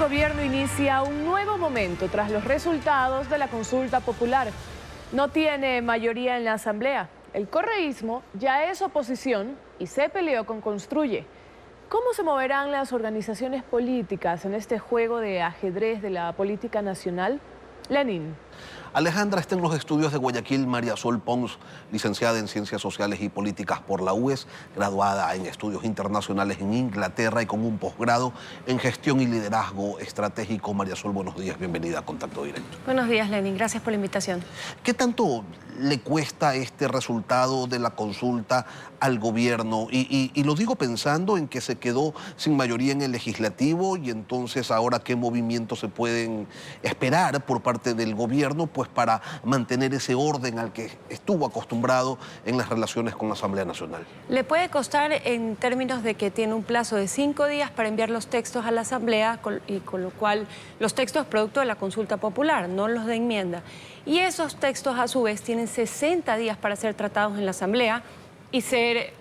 gobierno inicia un nuevo momento tras los resultados de la consulta popular. No tiene mayoría en la Asamblea. El correísmo ya es oposición y se peleó con Construye. ¿Cómo se moverán las organizaciones políticas en este juego de ajedrez de la política nacional? Lenin. Alejandra, está en los estudios de Guayaquil María Sol Pons, licenciada en Ciencias Sociales y Políticas por la UES, graduada en Estudios Internacionales en Inglaterra y con un posgrado en Gestión y Liderazgo Estratégico. María Sol, buenos días, bienvenida a Contacto Directo. Buenos días, Lenin, gracias por la invitación. ¿Qué tanto le cuesta este resultado de la consulta al gobierno? Y lo digo pensando en que se quedó sin mayoría en el legislativo y entonces ahora qué movimientos se pueden esperar por parte del gobierno pues para mantener ese orden al que estuvo acostumbrado en las relaciones con la Asamblea Nacional. Le puede costar en términos de que tiene un plazo de 5 días para enviar los textos a la Asamblea, con lo cual los textos producto de la consulta popular, no los de enmienda. Y esos textos a su vez tienen 60 días para ser tratados en la Asamblea y ser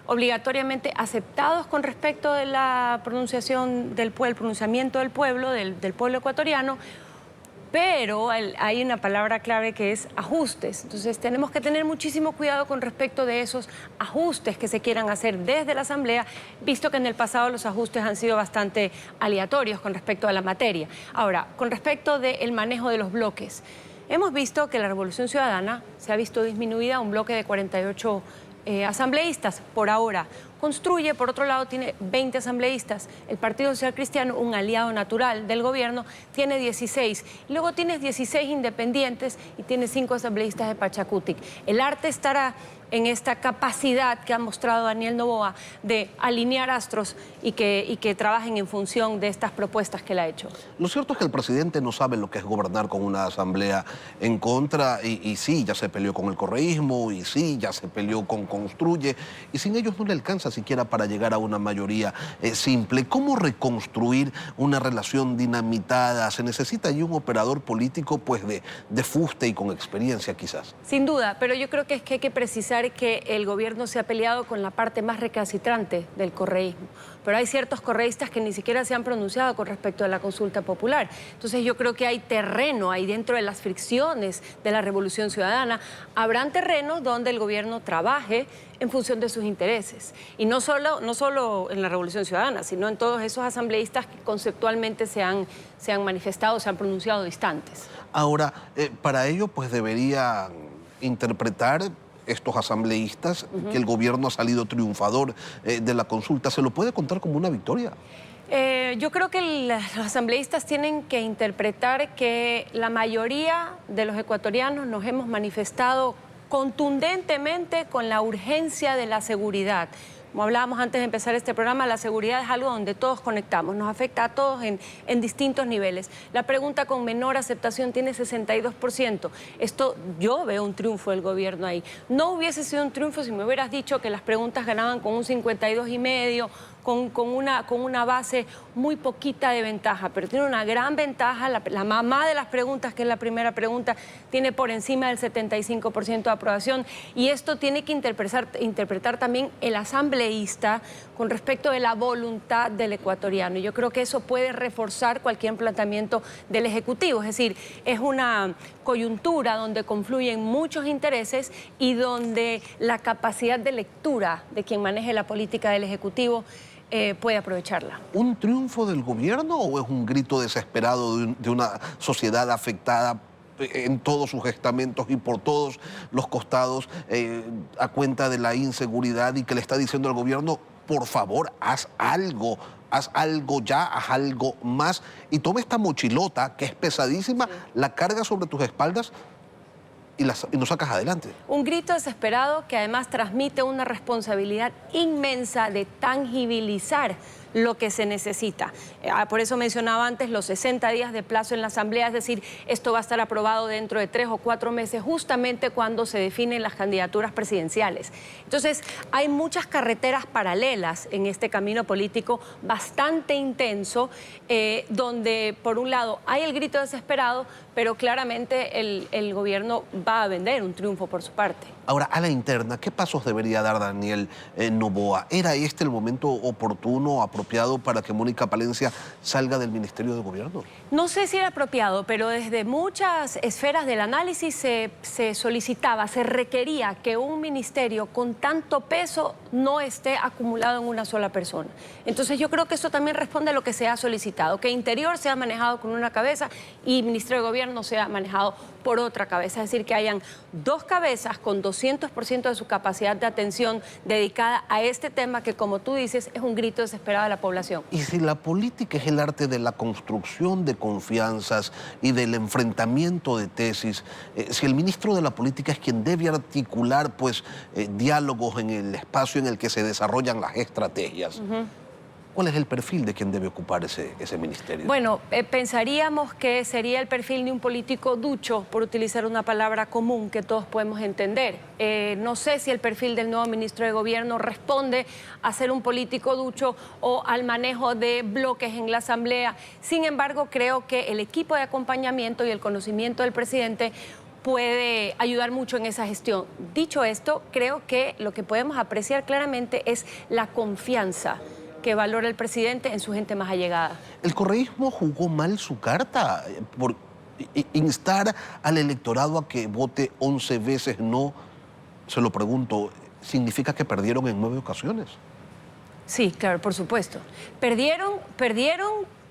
obligatoriamente aceptados con respecto de la pronunciación del pueblo, el pronunciamiento del pueblo ecuatoriano. Pero hay una palabra clave que es ajustes. Entonces tenemos que tener muchísimo cuidado con respecto de esos ajustes que se quieran hacer desde la Asamblea, visto que en el pasado los ajustes han sido bastante aleatorios con respecto a la materia. Ahora, con respecto del manejo de los bloques, hemos visto que la Revolución Ciudadana se ha visto disminuida a un bloque de 48 asambleístas por ahora. Construye, por otro lado, tiene 20 asambleístas. El Partido Social Cristiano, un aliado natural del gobierno, tiene 16. Luego tienes 16 independientes y tienes 5 asambleístas de Pachacutic. El arte estará en esta capacidad que ha mostrado Daniel Noboa de alinear astros y que trabajen en función de estas propuestas que él ha hecho. Lo cierto es que el presidente no sabe lo que es gobernar con una asamblea en contra y sí, ya se peleó con el correísmo y sí, ya se peleó con Construye y sin ellos no le alcanza siquiera para llegar a una mayoría simple. ¿Cómo reconstruir una relación dinamitada? Se necesita allí un operador político pues de fuste y con experiencia quizás. Sin duda, pero yo creo que es que hay que precisar que el gobierno se ha peleado con la parte más recalcitrante del correísmo, pero hay ciertos correístas que ni siquiera se han pronunciado con respecto a la consulta popular. Entonces yo creo que hay terreno ahí dentro de las fricciones de la Revolución Ciudadana. Habrán terrenos donde el gobierno trabaje en función de sus intereses. Y no solo en la Revolución Ciudadana, sino en todos esos asambleístas que conceptualmente se han manifestado, se han pronunciado distantes. Ahora, para ello pues deberían interpretar estos asambleístas que el gobierno ha salido triunfador de la consulta. ¿Se lo puede contar como una victoria? Yo creo que los asambleístas tienen que interpretar que la mayoría de los ecuatorianos nos hemos manifestado contundentemente con la urgencia de la seguridad. Como hablábamos antes de empezar este programa, la seguridad es algo donde todos conectamos, nos afecta a todos en distintos niveles. La pregunta con menor aceptación tiene 62%. Esto, yo veo un triunfo del gobierno ahí. No hubiese sido un triunfo si me hubieras dicho que las preguntas ganaban con un 52,5%, con una base muy poquita de ventaja, pero tiene una gran ventaja. La mamá de las preguntas, que es la primera pregunta, tiene por encima del 75% de aprobación, y esto tiene que interpretar también el asambleísta con respecto de la voluntad del ecuatoriano. Y yo creo que eso puede reforzar cualquier planteamiento del Ejecutivo, es decir, es una coyuntura donde confluyen muchos intereses y donde la capacidad de lectura de quien maneje la política del Ejecutivo puede aprovecharla. ¿Un triunfo del gobierno o es un grito desesperado de una sociedad afectada en todos sus estamentos y por todos los costados a cuenta de la inseguridad y que le está diciendo al gobierno, por favor, haz algo ya, haz algo más y toma esta mochilota que es pesadísima, sí, la carga sobre tus espaldas y nos sacas adelante? Un grito desesperado que además transmite una responsabilidad inmensa de tangibilizar lo que se necesita. Por eso mencionaba antes los 60 días de plazo en la Asamblea, es decir, esto va a estar aprobado dentro de 3 o 4 meses, justamente cuando se definen las candidaturas presidenciales. Entonces, hay muchas carreteras paralelas en este camino político bastante intenso, donde por un lado hay el grito desesperado, pero claramente el gobierno va a vender un triunfo por su parte. Ahora, a la interna, ¿qué pasos debería dar Daniel Noboa? ¿Era este el momento oportuno, apropiado apropiado para que Mónica Palencia salga del Ministerio de Gobierno? No sé si era apropiado, pero desde muchas esferas del análisis se solicitaba, se requería que un ministerio con tanto peso no esté acumulado en una sola persona. Entonces yo creo que eso también responde a lo que se ha solicitado, que Interior sea manejado con una cabeza y Ministerio de Gobierno sea manejado por otra cabeza, es decir, que hayan dos cabezas con 200% de su capacidad de atención dedicada a este tema que, como tú dices, es un grito desesperado de la población. Y si la política es el arte de la construcción de confianzas y del enfrentamiento de tesis, si el ministro de la política es quien debe articular diálogos en el espacio en el que se desarrollan las estrategias, ¿cuál es el perfil de quien debe ocupar ese ministerio? Bueno, pensaríamos que sería el perfil de un político ducho, por utilizar una palabra común que todos podemos entender. No sé si el perfil del nuevo ministro de Gobierno responde a ser un político ducho o al manejo de bloques en la Asamblea. Sin embargo, creo que el equipo de acompañamiento y el conocimiento del presidente puede ayudar mucho en esa gestión. Dicho esto, creo que lo que podemos apreciar claramente es la confianza que valora el presidente en su gente más allegada. ¿El correísmo jugó mal su carta por instar al electorado a que vote 11 veces no? Se lo pregunto, ¿significa que perdieron en 9 ocasiones? Sí, claro, por supuesto.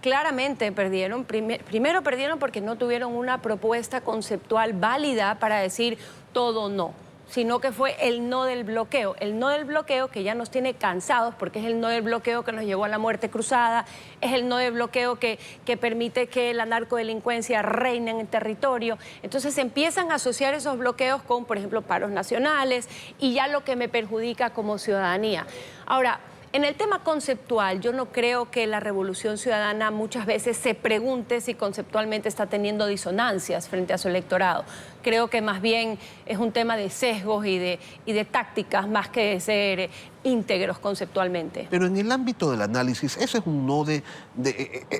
Claramente perdieron. Primero perdieron porque no tuvieron una propuesta conceptual válida para decir todo no, sino que fue el no del bloqueo. El no del bloqueo que ya nos tiene cansados, porque es el no del bloqueo que nos llevó a la muerte cruzada, es el no del bloqueo que permite que la narcodelincuencia reine en el territorio. Entonces empiezan a asociar esos bloqueos con, por ejemplo, paros nacionales y ya lo que me perjudica como ciudadanía. Ahora, en el tema conceptual, yo no creo que la Revolución Ciudadana muchas veces se pregunte si conceptualmente está teniendo disonancias frente a su electorado. Creo que más bien es un tema de sesgos y de tácticas más que de ser íntegros conceptualmente. Pero en el ámbito del análisis, ese es un no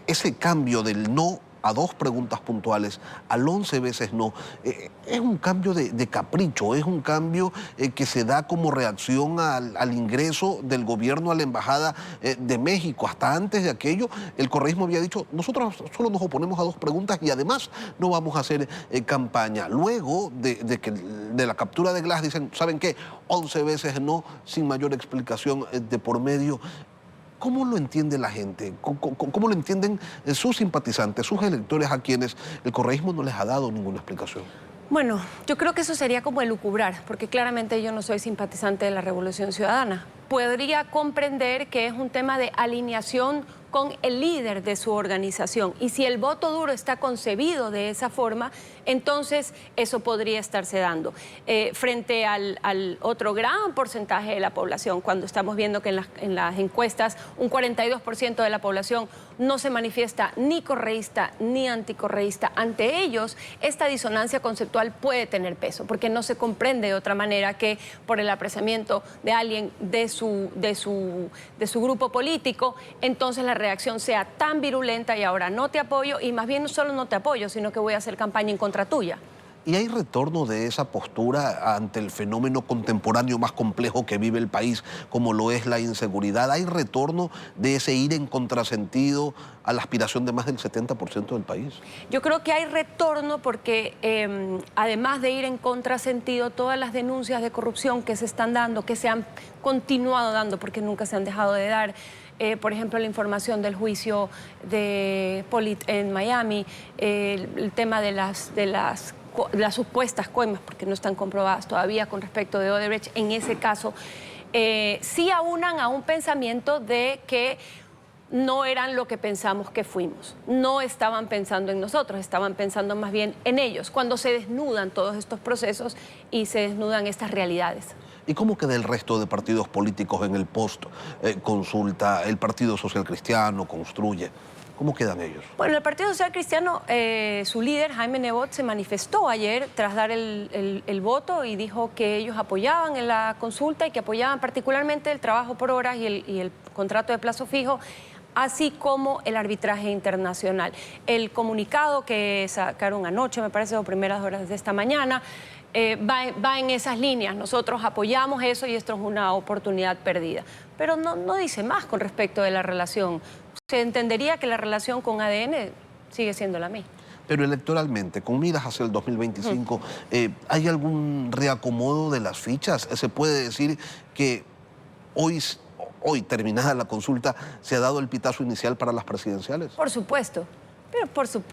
ese cambio del no a 2 preguntas puntuales, al 11 veces no, es un cambio de capricho, es un cambio que se da como reacción al ingreso del gobierno a la Embajada de México. Hasta antes de aquello, el correísmo había dicho, nosotros solo nos oponemos a 2 preguntas y además no vamos a hacer campaña. Luego de la captura de Glass dicen, ¿saben qué? 11 veces no, sin mayor explicación de por medio. ¿Cómo lo entiende la gente? ¿Cómo lo entienden sus simpatizantes, sus electores a quienes el correísmo no les ha dado ninguna explicación? Bueno, yo creo que eso sería como elucubrar, porque claramente yo no soy simpatizante de la Revolución Ciudadana. Podría comprender que es un tema de alineación con el líder de su organización. Y si el voto duro está concebido de esa forma, entonces eso podría estarse dando. Frente al otro gran porcentaje de la población, cuando estamos viendo que en las encuestas un 42% de la población no se manifiesta ni correísta ni anticorreísta, ante ellos esta disonancia conceptual puede tener peso, porque no se comprende de otra manera que por el apreciamiento de alguien de su grupo político, entonces la reacción sea tan virulenta y ahora no te apoyo, y más bien no solo no te apoyo, sino que voy a hacer campaña en contra tuya. ¿Y hay retorno de esa postura ante el fenómeno contemporáneo más complejo que vive el país, como lo es la inseguridad? ¿Hay retorno de ese ir en contrasentido a la aspiración de más del 70% del país? Yo creo que hay retorno porque además de ir en contrasentido, todas las denuncias de corrupción que se están dando, que se han continuado dando porque nunca se han dejado de dar, por ejemplo, la información del juicio de en Miami, el tema de las supuestas coimas, porque no están comprobadas todavía con respecto de Odebrecht, en ese caso, sí aunan a un pensamiento de que no eran lo que pensamos que fuimos. No estaban pensando en nosotros, estaban pensando más bien en ellos, cuando se desnudan todos estos procesos y se desnudan estas realidades. ¿Y cómo queda el resto de partidos políticos en el post-consulta? El Partido Social Cristiano, Construye. ¿Cómo quedan ellos? Bueno, el Partido Social Cristiano, su líder, Jaime Nebot, se manifestó ayer tras dar el voto y dijo que ellos apoyaban en la consulta y que apoyaban particularmente el trabajo por horas y el contrato de plazo fijo, así como el arbitraje internacional. El comunicado que sacaron anoche, me parece, o primeras horas de esta mañana, va en esas líneas. Nosotros apoyamos eso y esto es una oportunidad perdida. Pero no dice más con respecto de la relación. Se entendería que la relación con ADN sigue siendo la misma. Pero electoralmente, con miras hacia el 2025, ¿hay algún reacomodo de las fichas? ¿Se puede decir que hoy terminada la consulta, se ha dado el pitazo inicial para las presidenciales? Por supuesto. Pero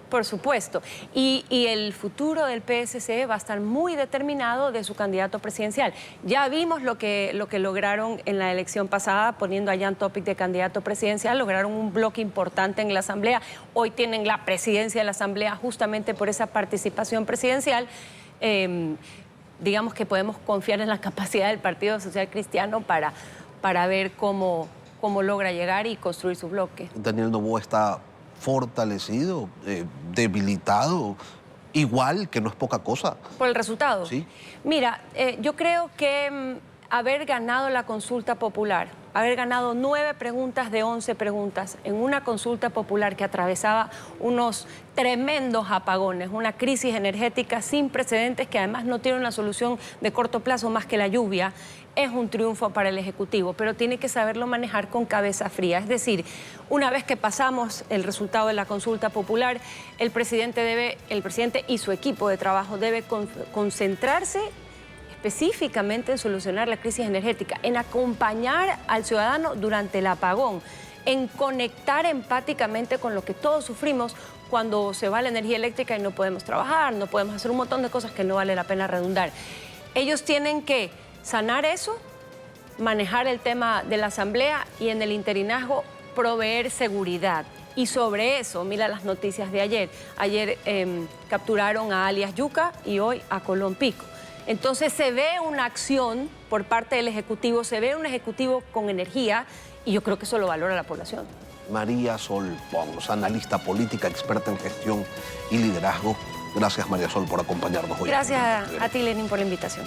por supuesto. Y el futuro del PSC va a estar muy determinado de su candidato presidencial. Ya vimos lo que lograron en la elección pasada, poniendo a Jan Topic de candidato presidencial, lograron un bloque importante en la Asamblea. Hoy tienen la presidencia de la Asamblea justamente por esa participación presidencial. Digamos que podemos confiar en la capacidad del Partido Social Cristiano para ver cómo logra llegar y construir su bloque. Daniel Noboa está fortalecido, debilitado, igual, que no es poca cosa. ¿Por el resultado? Sí. Mira, yo creo que haber ganado la consulta popular, haber ganado 9 preguntas de 11 preguntas en una consulta popular que atravesaba unos tremendos apagones, una crisis energética sin precedentes que además no tiene una solución de corto plazo más que la lluvia, es un triunfo para el Ejecutivo, pero tiene que saberlo manejar con cabeza fría. Es decir, una vez que pasamos el resultado de la consulta popular, el presidente y su equipo de trabajo debe concentrarse específicamente en solucionar la crisis energética, en acompañar al ciudadano durante el apagón, en conectar empáticamente con lo que todos sufrimos cuando se va la energía eléctrica y no podemos trabajar, no podemos hacer un montón de cosas que no vale la pena redundar. Ellos tienen que sanar eso, manejar el tema de la Asamblea y en el interinazgo proveer seguridad. Y sobre eso, mira las noticias de ayer. Ayer capturaron a alias Yuca y hoy a Colón Pico. Entonces se ve una acción por parte del Ejecutivo, se ve un Ejecutivo con energía y yo creo que eso lo valora la población. María Sol Pons, analista política, experta en gestión y liderazgo. Gracias, María Sol, por acompañarnos hoy. Gracias a ti, Lenín, por la invitación.